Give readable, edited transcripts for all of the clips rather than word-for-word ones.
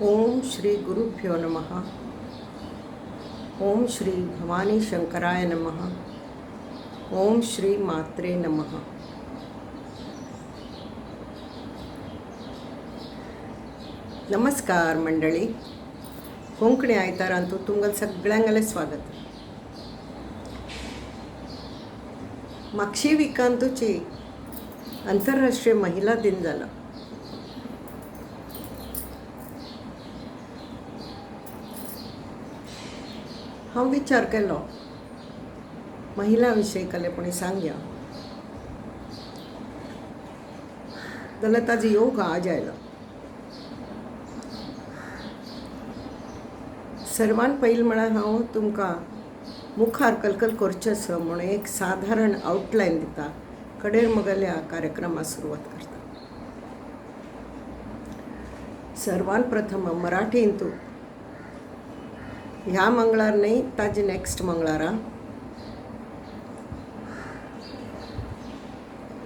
ओम श्री गुरुभ्यो नमः. ओम श्री भवानी शंकराय नमः. ओम श्री मात्रे नमः. नमस्कार मंडळी. कोंकणी आयतारांतू तुमगेलें सगळ्यांगेलें स्वागत. मागची विकांतूची आंतरराष्ट्रीय महिला दिन जाला. हांव विचार केलो महिला विशयी कलेपणी सांगया जाल्यार ताजो योग आज आयलो. सर्वान पयलीं म्हळ्यार हांव तुमकां मुखार कलकल करचें आसा म्हणून एक साधारण आउटलायन दिता. कडेर मुगेल्या कार्यक्रमाक सुरवात करता. सर्वान प्रथम मराठींत ह्या मंगळार न्ही ताजे नेक्स्ट मंगळारा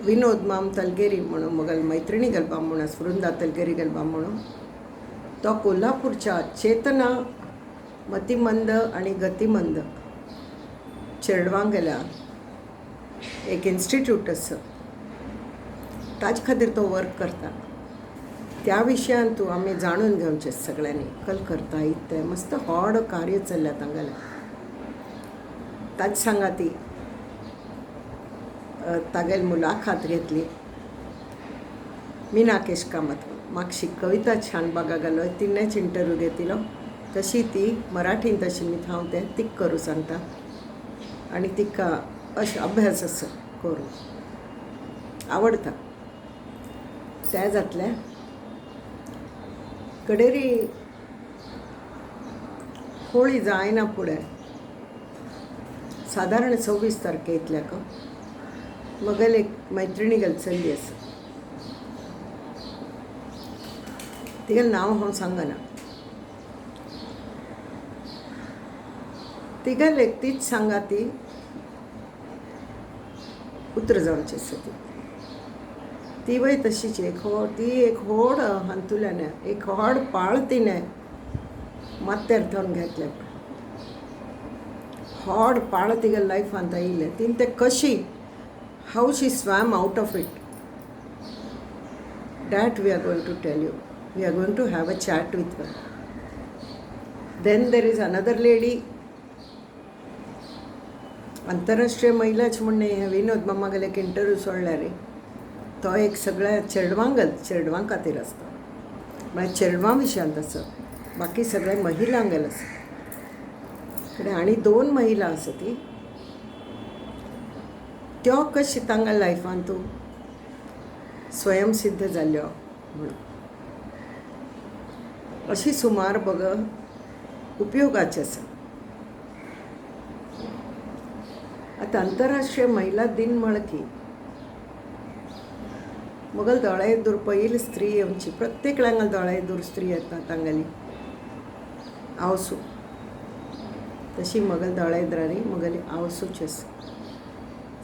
विनोद माम तलगेरी म्हणून मुगल मैत्रिणी गेलपा म्हणून वृंदा तलगेरी गेलपा म्हणून तो कोल्हापूरच्या चेतना मतिमंद आणि गतिमंद चेडवांक गेल्या एक इन्स्टिट्यूट आसा ताजे खातीर तो वर्क करता. त्या विशयान तूं आमी जाणून घेवचें सगळ्यांनी. कल करता इतलें मस्त व्हड कार्य चल्ल्या तांगेलें. ताजे सांगाती तागेली मुलाखत घेतली मीनाकेश कामत. मागशी कविता छान बागा गेलो तिनेच इंटरव्यू घेतिलो. तशी ती मराठीन तशी मी हांव तें तीक करूं सांगता आनी तिका अशें अभ्यास आसा करूं आवडटा तें जातलें. कडेरी होळी जायना फुडें सादारण 26 तारखे इतल्याक म्हगेली एक मैत्रिणी गेली चल्ली आसा. तिगेलें नांव हांव सांगना. तिगेले तीच सांगा ती उतर जावची आसा. ती वय तशीच ती एक व्हड हांतुल्यान एक व्हड पाळ तिणें माथ्यार थंड घेतलें. व्हड पाळ तिगे लायफांत आयिल्लें. तिणें तें कशी how she swam out of it that we are going to tell you. We are going to have a chat with her. Then there is another lady. आंतरराष्ट्रीय महिलाच म्हणणे विनोद मामा गेले एक इंटरव्यू सोडल्या रे. तो एक सगळ्या चेडवां खातीर आसता म्हळ्यार चेडवां विशयांत आसा. बाकी सगळे महिलांक गेले आसा. कडेन आनी 2 महिला आसा ती त्यो कशी तांच्या लायफान तूं स्वयंसिद्ध जाल्यो म्हणून अशी सुमार बघ उपयोगाची आसा. आतां आंतरराष्ट्रीय महिला दिन म्हण की मुगल दोळे दूर पयली स्त्री येवची. प्रत्येक लांगल दोळे दूर स्त्री येता तांगेली आवसू. तशी मुगल दोळे दुरारी मुगेली आवसूच आसा.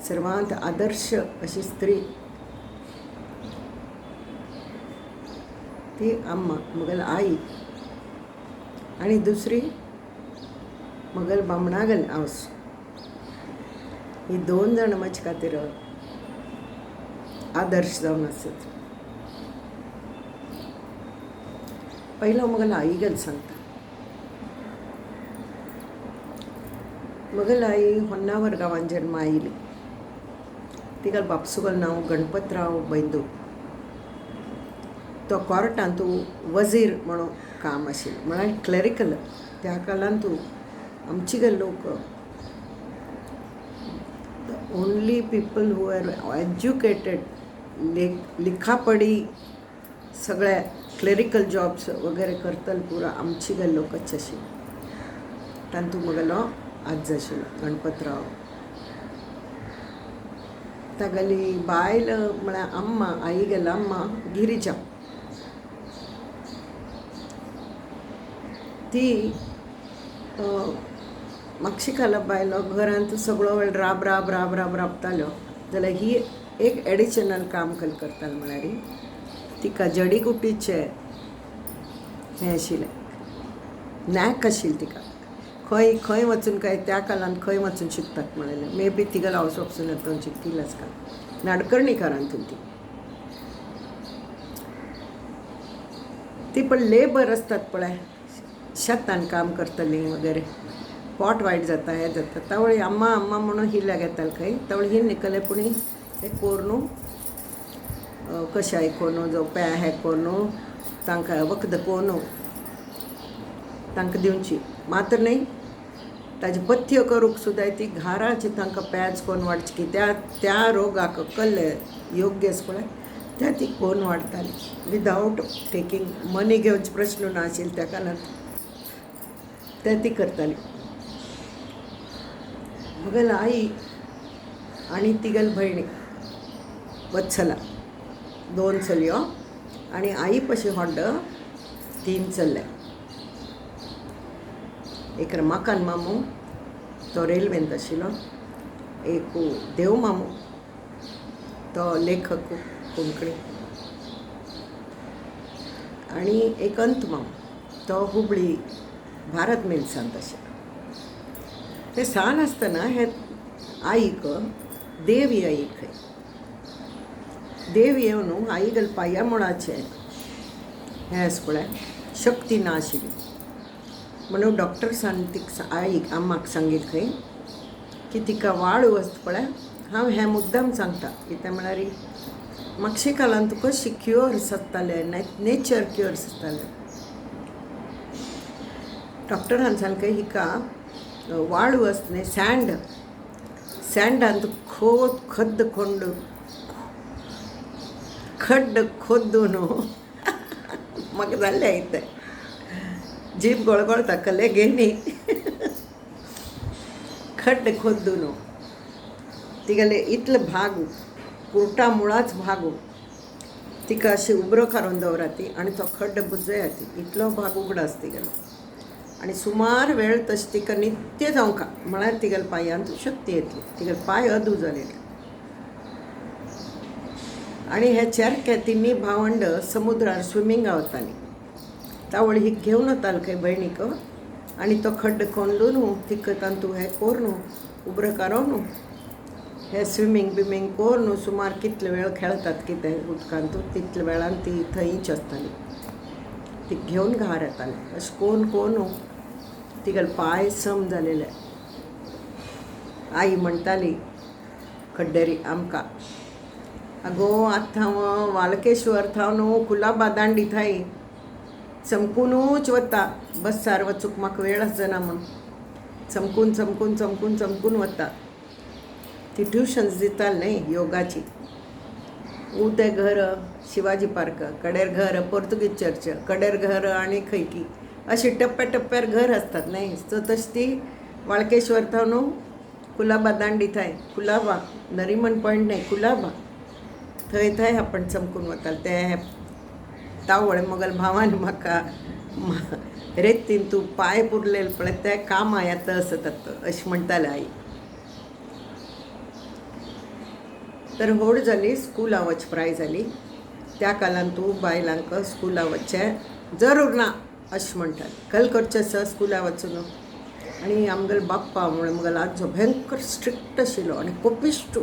सर्वांत आदर्श अशी स्त्री ती अम्मा मुगल आई आणि दुसरी मुगल बामणागल आवसू. ही 2 जण म्हजे खातीर आदर्श जावन आसत. पयलो मुगेल आई गेल सांगता. मुगेल आई होन्नावर गांवांत जल्मा आयिल्ली. तिगेल बापसूगेल नांव गणपतराव बैंदू. तो कोर्टांत वजीर म्हणून काम आशिल्लो म्हळ्यार क्लॅरिकल. त्या काळांत आमचे गे लोक only people who are educated लिखापडी सगळे क्लॅरिकल जॉब्स वगैरे करतले पुरा आमची गे लोकच आशिल्ले. तातूंत मुगेलो आज आशिल्लो गणपतराव. तागेली बायल म्हळ्यार अम्मा आई गेला अम्मा गिरिजा. ती मागशी काला बायलो घरांत सगळो वेळ राब राब राब राब राबताल्यो जाल्यार ही एक एडिशनल काम करताली. म्हळ्यार तिका जडीगुटीचे हें आशिल्लें नॅक आशिल्ली तिका खंय खंय वचून काय त्या काळान खंय वचून शिकतात म्हणलें मे बी तिगल हावस ऑफ सुनेतून शिकतील आसका नाडकर्णीकारांतून ती पण लेबर असतात पळय शेतान काम करतली वगैरे पोट वायट जाता हें जाता तवळी अम्मा अम्मा म्हणून हिल्या घेताल खंय तवळी ही निकले पूण हें कोरनू कशाय कोनू जो पे हें कोनू तांकां वखद कोनू तांकां दिवची मात्र न्ही ताजे पथ्य करूंक सुद्दां ती घाराची तांकां पेज कोन्न वाडची की त्या रोगाक कल्ले योग्य पळय त्या ती कोन्न वाडटाली विदावट टेकींग मनी घेवचे प्रश्न नाशिल्ले त्या काळान ते ती करताली म्हगेल आई आनी तिगेल भयणी वत्सला 2 चलयो आनी आई पशी व्हड्ड 3 चल्ले एक रमाकांत मामू तो रेल्वेंत आशिल्लो एक देव मामू तो लेखक कोंकणी आनी एक अंत मामू तो हुबळी भारत मिल्सांत आशिल्लो ते सान आसतना हे आईक देव येयी खंय देव येवन आईगेल पांया मुळाचें हें आसा पळय शक्ती ना आशिल्ली म्हणून डॉक्टर्सान तिका आईक आम्माक सांगीत खंय की तिका वाळू आसता पळय हांव हें मुद्दाम सांगता कित्याक म्हळ्यार मागच्या काळान तुका कशी क्युअर्स आसताले नेचर क्युअर्स आसताले डॉक्टरान सांगलें हिका वाळू आसता न्ही सँडान खड्ड खोदून म्हाका जाल्लें इतें जीभ गळगळटा कले घेनी खड्ड खोदून तिगेले इतलो भाग पोटा मुळाच भाग तिका अशी उबरो कारून दवराती आनी तो खड्ड बुजयाती इतलो भाग उगडो आसा तिगेलो आनी सुमार वेळ तशें तिका नित्य जावंका म्हळ्यार तिगेल्या पांयांत शक्ती येतली तिगेले पांय अदू जालेले आनी हे चेरके तिनी भावंड समुद्रार स्विमींगा वतालीं तावळी ही घेवन वताली खंय भयणीक आनी तो खड्ड खोंडून तिका तांतू हें कोर न्हू उबरो कारोन हे स्विमींग बिमींग कोर न्हू सुमार कितले वेळ खेळटात कितें उदकांत तितले वेळान ती थंयच आसताली ती घेवन घार येताली अशें कोन तिगेले पांय सम जालेले आई म्हणटाली खड्डेरी आमकां आगो आतां हांव वालकेश्वर थाव न्हू कुलाबा दांडी थाय चमकुनूच वता बसार वचूंक म्हाका वेळ आसना म्हूण चमकून वता ती ट्युशन्स दिताली न्ही योगाची उदे घर शिवाजी पार्क कडेर घर पोर्तुगीज चर्च कडेर घर आनी खंयकी अशी टप्प्यार घर आसतात न्ही सो तशी ती वाळकेश्वर थाव न्हू कुलाबा दांडी थाय कुलाबा नरिमन पॉयंट न्ही कुलाबा थंय आपण चमकून वताले ते तावळे मोगल भावान म्हाका रेतीन तूं पांय पुरलेले पळय ते कामां येता आसतात अशें म्हणटाले आई तर व्हड जाली स्कुला वच प्राय जाली त्या काळान तूं बायलांक स्कुला वचचें जरूर ना अशें म्हणटाली कल करचें आसा स्कुला वचून आनी आमगेलो बाप्पा म्हळ्यार म्हगेलो आजो भयंकर स्ट्रिक्ट आशिल्लो आनी कोपिश्टू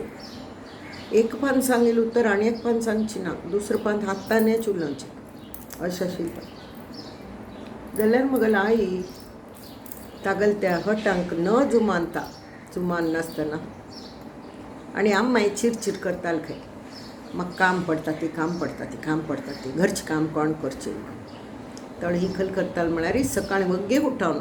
एक पान सांगिल्लें उतर आनी एक पान सांगची ना दुसरें पान हातानच उलोवचें अशें आशिल्लें जाल्यार म्हगेलो आई तागेले त्या हटांक न जुमान नासतना आनी आम्माय चिरचिर करताली खंय म्हाका काम पडटा ती घरचें काम कोण करचें तळ ही खल करताली म्हळ्यार सकाळीं वग्गे उठोन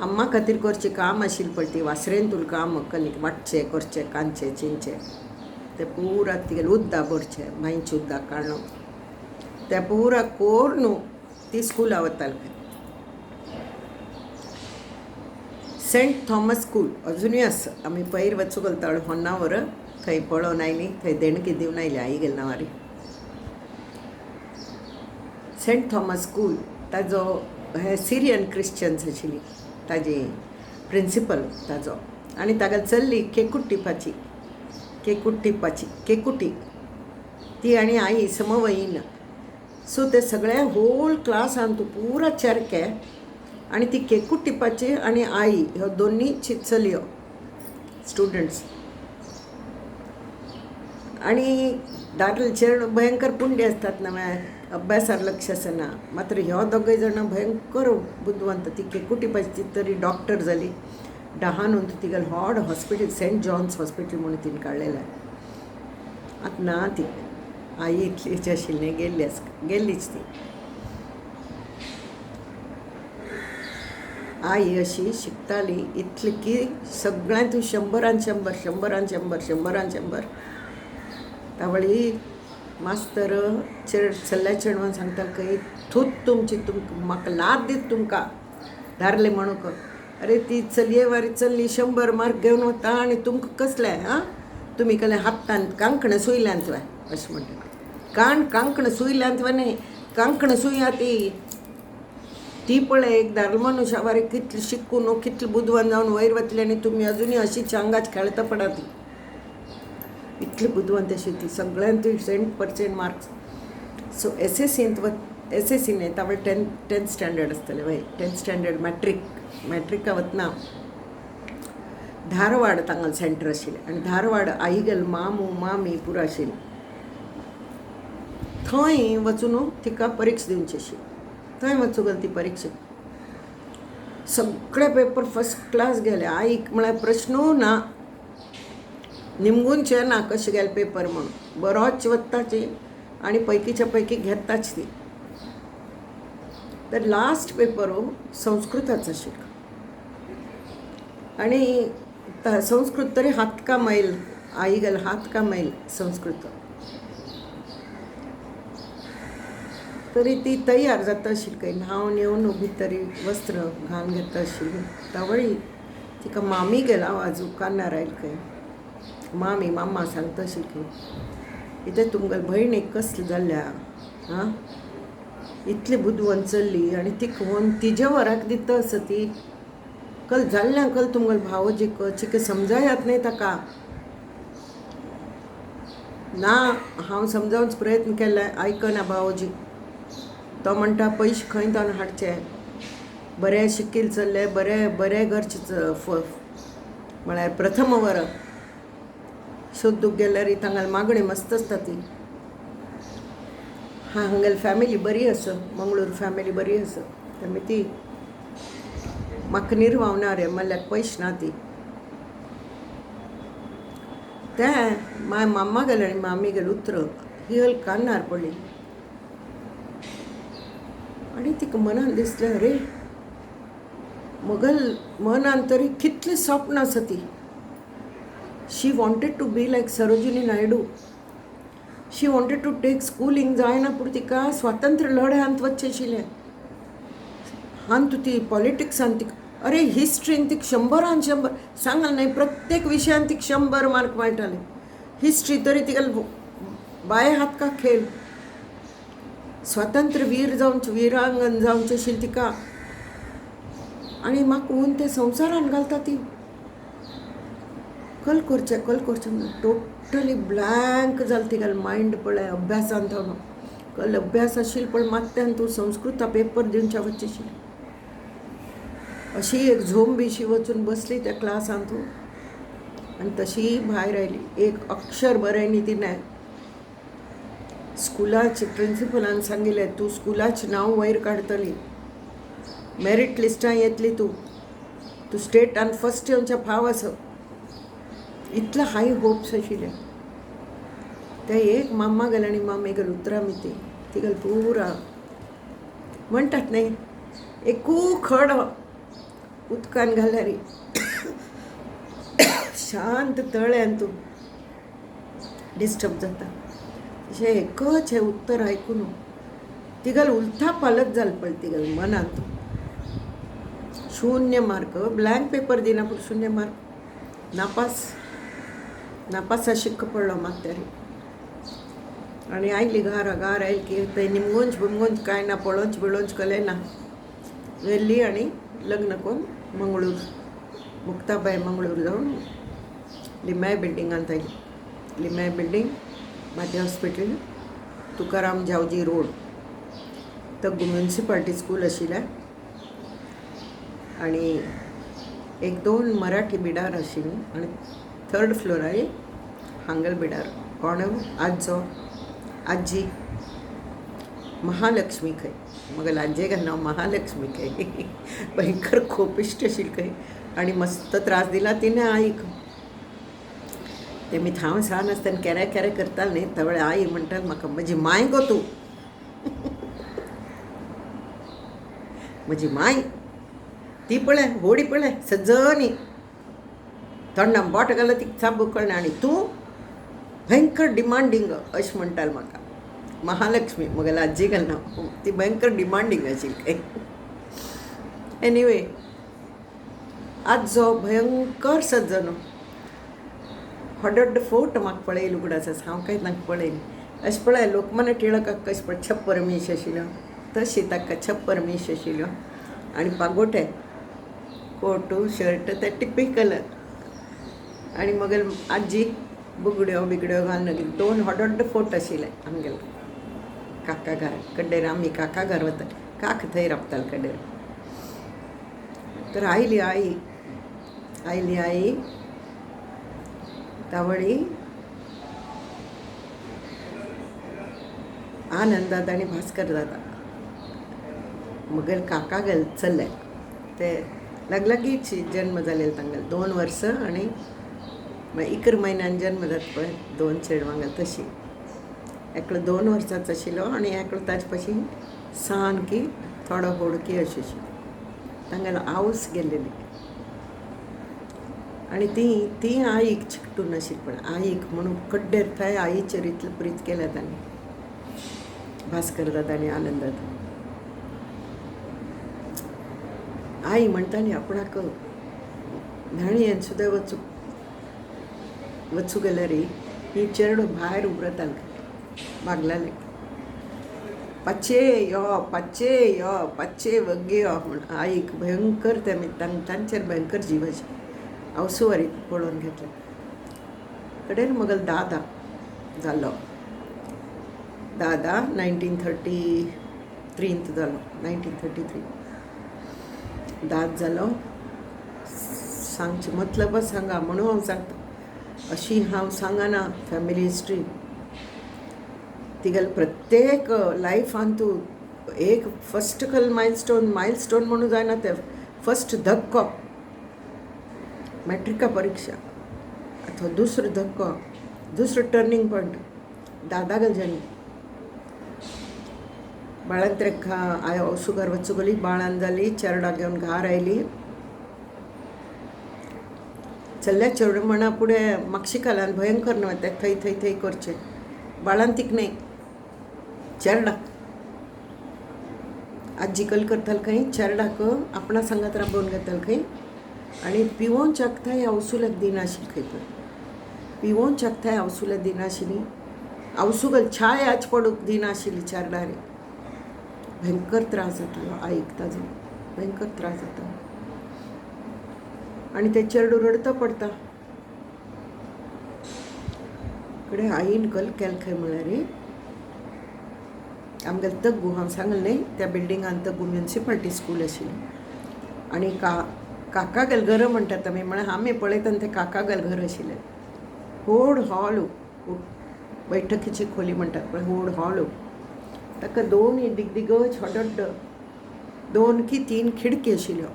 अम्मा खातीर करचें काम आशिल्लें पळय ती वासरेन तुला काम कणीक वाटचें करचें कांदचें चिंचें तें पुरा तिगेलें उद्दां भरचें मांयचें उद्दां काडून तें पुरा कोर न्हू ती स्कुला वताली खंय सेंट थॉमस स्कूल अजुनूय आसा आमी पयर वचूंक गेलता होन्नावर थंय पळोवन आयलीं थंय देणगी दिवन आयली आई गेले नावारी सेंट थॉमस स्कूल ताजो हे सिरियन क्रिश्चन्स आशिल्ली ताजी प्रिंसिपल ताजो आनी ताका चल्ली केकुट्टी ती आनी आई समवयीन सो ते सगळे होल क्लासान तूं पुरा चेरके आनी ती केकूट टिपाची आनी आई ह्यो दोनी चिंचल्यो स्टुडंट्स आनी दादलेचेर भयंकर पुंडे असतात ना अभ्यासार लक्ष आसना मात्र ह्यो दोगूय जाणां भयंकर बुद्धवंत ती केकूट टिपाची तरी डॉक्टर जाली डहानून तिगेल व्हड हॉस्पिटल सेंट जॉन्स हॉस्पिटल म्हणून तिने काडलेलें आतां ना ती आई इतलीच आशिल्ली गेल्लीच ती आई अशी शिकताली इतली की सगळ्यांत 100 तावळी मास्तर चल्ल्या चेडवान सांगता खंय थूत तुमची म्हाका लाद दीत तुमकां धारले म्हणून अरे ती चलये वारी चल्ली 100 मार्क घेवन वता आनी तुमकां कसले हां तुमी कहलें हातान कांकणां सुयल्यांत वा अशें म्हणटा कांकणां सुयल्यांत वा न्ही कांकणां सुया ती पळय एक दादलो मनुश्या वारी कितलें शिकून कितलें बुद्धवान जावन वयर वतली आनी तुमी अजुनूय अशीच अंगाच खेळता पडा ती इतली बुद्धवंत अशी ती सगळ्यांत 100% मार्क्स सो एसएससीन तावळ 10th स्टँडर्ड आसतलें वय 10th स्टँडर्ड मॅट्रिका वतना धारवाड तांगल सेंटर आशिल्लें आनी धारवाड आई गेल मामू मामी पुरो आशिल्ली थंय वचून तिका परिक्षा दिवची आशिल्ली थंय वचूं गेल ती परिक्षा सगळे पेपर फर्स्ट क्लास गेले आईक म्हळ्यार प्रश्नूय ना निमगूनचे ना कशें गेले पेपर म्हणून बरोच वताची आनी पैकीच्या पैकी घेताच ती तर लास्ट पेपर संस्कृताचो आशिल्लो आनी संस्कृत तरी हात का मैल आई गेल हात का मैल संस्कृत तरी ती तयार जाता आशिल्ली खंय न्हांवन येवन उबी तरी वस्त्र घालून घेता आशिल्ली तावळी तिका मामी गेला आवाजू कानार आयली खंय मामी मामा सांगता आशिल्ली इथे तुमगेल भयणीक कसली जाल्ल्या हां इतली बुद्धवंत चल्ली आनी ती कोण तिजे वराक दिता आसा ती कल जाल्ल्या कल तुमगेल भावोजीक चिके समजायात न्ही ताका ना हांव समजावंच प्रयत्न केले आयकना भावोजी तो म्हणटा पयशे खंय तावन हाडचे बरें शिकील चल्ले बरें घरचे म्हळ्यार प्रथम वर्ग सोदूंक गेल्यार तांगेल मागणी मस्त आसता ती हांगेल फॅमिली बरी आसा मंगळूर फॅमिली बरी आसा त्यामुळे ती म्हाका निर्वावना रे म्हणल्यार पयशे ना ती ते मामा गेले आनी मामी गेले उतर ही हल कानार पडली आनी तिका मनान दिसलें अरे म्हगेल मनान तरी कितली सपन आसा ती she wanted to be like Sarojini Naidu she wanted to take schooling जायना पूण तिका स्वातंत्र्य लढ्यांत वचचें आशिल्लें हांत ती पॉलिटिक्सान ती अरे हिस्ट्रीन ती 100 सांगल न्ही प्रत्येक विशयान ती 100 मार्क मेळटाले हिस्ट्री तरी तिका बाये हात का खेळ स्वातंत्र्य वीरांगण जावचें आशिल्लें तिका आनी म्हाका ऊन ते संवसारान घालता ती कल करचें म्हणून टोटली ब्लँक जालें तिगेलें मायंड पळय अभ्यासान थावन कल अभ्यास आशिल्लो पण मात्यान तूं संस्कृता पेपर दिवचे वचचें आशिल्लें अशी एक झोम बीशी वचून बसली त्या क्लासान तूं आनी तशी भायर आयली एक अक्षर बरें न्ही तिणें स्कुलाचे प्रिंसिपलान सांगिल्लें तूं स्कुलाचें नांव वयर काडटली मेरीट लिस्टां येतली तूं स्टेटान फर्स्ट येवचें फाव आसा इतले हाय होप्स आशिल्ले ते एक मामा गेले आनी मामी गेले उतरां मिती तिगेल पुरा म्हणटात न्ही एकू खड उदकान घाल्यार शांत तळ्यान तूं डिस्टर्ब जाता अशें एकच हें उत्तर आयकून तिगेल उलथा पालत जालें पळय तिगेल मनांत 0 मार्क ब्लँक पेपर दिना पूण 0 मार्क नापासा शिक्क पडलो मात्यारी आनी आयली घार आयली की थंय निमगोंज कांय ना पळोवच बिळोवच कलें ना व्हेल्ली आनी लग्न करून मंगळूर मुक्ताबाई मंगळूर जावन लिमाय बिल्डिंगांत आयली लिमाय बिल्डींग माती हॉस्पिटल तुकाराम जावजी रोड तग्गू म्युन्सिपाल्टी स्कूल आशिल्लें आनी एक दोन मराठी बिडार आशिल्लीं आनी थर्ड फ्लोरार हांगल बिडार कोण आजो आजी महालक्ष्मी खंय मगल आज्जेक नांव महालक्ष्मी खंय भयंकर खोपिश्ट आशिल्ली खंय आनी मस्त त्रास दिला तिने आईक ते मी थांब सान आसतना केरे केरे करताले न्ही त्या वेळा आई म्हणटाली म्हाका म्हजी माय गो तूं म्हजी माय ती पळय व्हडी पळय सज्जनी तोंडान बोट घालत ती चाब कळना आनी तूं भयंकर डिमांडींग अशें म्हणटाले म्हाका महालक्ष्मी मगल आजी घाल नांव ती भयंकर डिमांडींग आशिल्ली एनिवे आज जो भयंकर सज्जन हडड फोट म्हाका पळयलो उगडास हांव कांय तांकां पळयलें अशें पळय लोकमान्य टिळकाक कशें पळय छप्पर मीश आशिल्लो तशी ताका छप्पर मीश आशिल्लो आनी पागोटे कोटू शर्ट ते टिपिकल आनी मगल आजी बुगड्यो बिगड्यो घालून दोन हडड फोट आशिल्ले आमगेले काका घरा कड्डेर आमी काका घर वताले काक थंय रावताले कड्डेर तर आयली आई तावळी आनंदात आनी भास्कर दादा मगल काका गेल चल्ले ते लागींच जन्म जालेलो तांगेलो 2 वर्सां आनी 11 म्हयन्यान जन्म जाता पळय 2 चेडवांगेल तशी एकलो 2 वर्सांचो आशिल्लो आनी एकलो ताजे पशी सामकी थोडो होडकी अशी तांगेलो आवस गेल्लेली आनी ती आईक चिकटून आशिल्ली पण आईक म्हणून कड्डेर थंय आईचेर इतलें प्रीत केलें तांणी भास्कर दादा आनी आनंदात आई म्हणटाली आपणाक न्हाणयेन सुद्दां वचूं गेल्यार ही चेडो भायर उबरताले मागलाले पाचे यो पाचे वग्गे यो म्हण आईक भयंकर तांचेर भयंकर जिवाची अवसुवारी पळोवन घेतले कडेन मगल दादा जालो दादा 1933 जालो 1933 दाद जालो सांगचे मतलब सांगा म्हणून हांव सांगता अशी हांव सांगना फॅमिली हिस्ट्री तिगेल प्रत्येक लायफान तूं एक फस्ट मायलस्टोन म्हणून जायना ते फस्ट धक्को मॅट्रिका परीक्षा अथवा दुसरो धक्को दुसरो टर्निंग पॉयंट दादागेल जन्म बाळंत्रेक अवसुगार वचूं गेली बाळान जाली चेरडा घेवन घार आयली चल्ल्या चेडूं म्हणा फुडें म्हाका भयंकर न्हू ते थंय करचें बाळान तीक न्हय चेरडा आजी कल करताले खंय चेरडाक आपणा सांगात राबोवन घेताले खंय आनी पिवोवच्याक थंय अवसुल्याक दिनाशिल्ली खंय पळय पिवोवच्याक थंय अवसुल्याक दिनाशिल्ली अवसुगल छाय आज पडूंक दिनाशिल्ली चेरडारी भयंकर त्रास जातालो आईक ताजो भयंकर त्रास जाता आनी ते चेडूं रडता पडटा कडेन आईन कल केलें खंय म्हळ्यार आमगेलें तग्गू हांव सांगलें न्ही त्या बिल्डिंगान तग्गू म्युन्सिपाल्टी स्कूल आशिल्ली आनी काका गेल घर म्हणटात आमी म्हळ्यार आमी पळयतना तें काका गेल घर आशिल्लें व्हड हॉल बैठकीची खोली म्हणटात पळय व्हड हॉल ताका 2 दिग्दिगज हडड 2 की 3 खिडकी आशिल्ल्यो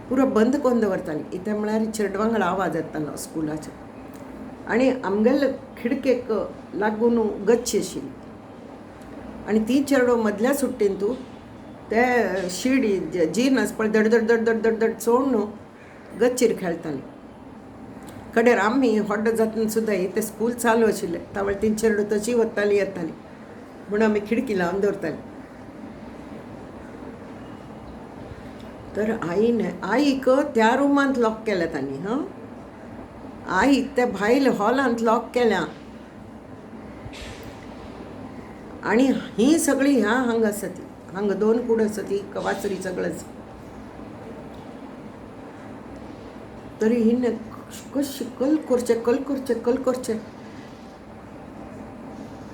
पुरो बंद करून दवरताली इथे म्हळ्यार चेडवांगडा आवाज येतालो स्कुलाचो आनी आमगेले खिडकेक लागून गच्ची आशिल्ली आनी ती चेडो मदल्या सुट्टेन तूं ते शिडी जीन आस पळय दड दड दड दड दड दड चोड न्हू गच्चीर खेळटाली कडेर आमी हॉड्ड जातना सुद्दां ते स्कूल चालू आशिल्लें त्या ती चेडो तशी वताली येताली म्हणून आमी खिडकी लावन दवरताली तर आईक त्या रुमांत लॉक केल्या तांणी आईक त्या भायल हॉलांत लॉक केल्या आनी ही सगळी हांगा आसा ती हांगा 2 कूड आसा ती वाचरी सगळें आसा तरी हिने कशें कल करचें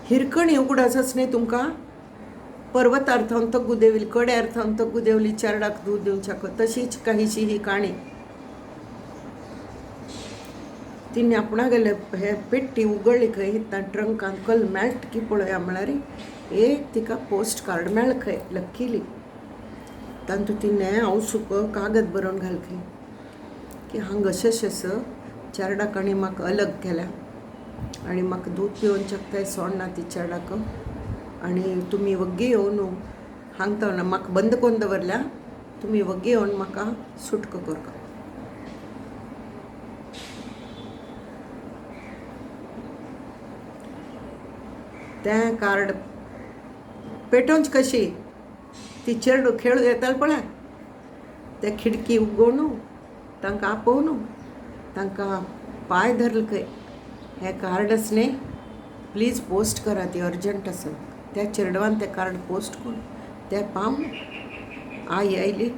हिरकणी उगडास न्ही तुमकां पर्वतार थावन तो गुदेवली कड्यार थावन तो गुदेवली चेरडाक दूद दिवच्याक तशीच काहीशी ही काणी. तिने आपणा गेले हे पेट्टी उगडली खंय ट्रंकान कल मेळट की पळया म्हळ्यार एक तिका पोस्ट कार्ड मेळ खंय लक्कीली. तातूंत तिणें हांव सुको कागद बरोवन घाल खंय की हांग अशें अशें चेरडाक आनी म्हाका अलग केल्या आनी म्हाका दूद पिवोवच्याक कांय सोडना ती चेरडाक आनी तुमी वग्गी येवन हांग तो म्हाका बंद करून दवरल्या तुमी वग्गी येवन म्हाका सुटको करता. तें कार्ड पेटोवंच कशी ती चेडू खेळू येताले पळय ते खिडकी उगोवन तांकां आपोवन तांकां पांय धरले खंय हें कार्डच न्ही प्लीज पोस्ट करा ती अर्जंट आसा. त्या चेडवान तें कार्ड पोस्ट करून तें पावलें. आई आयली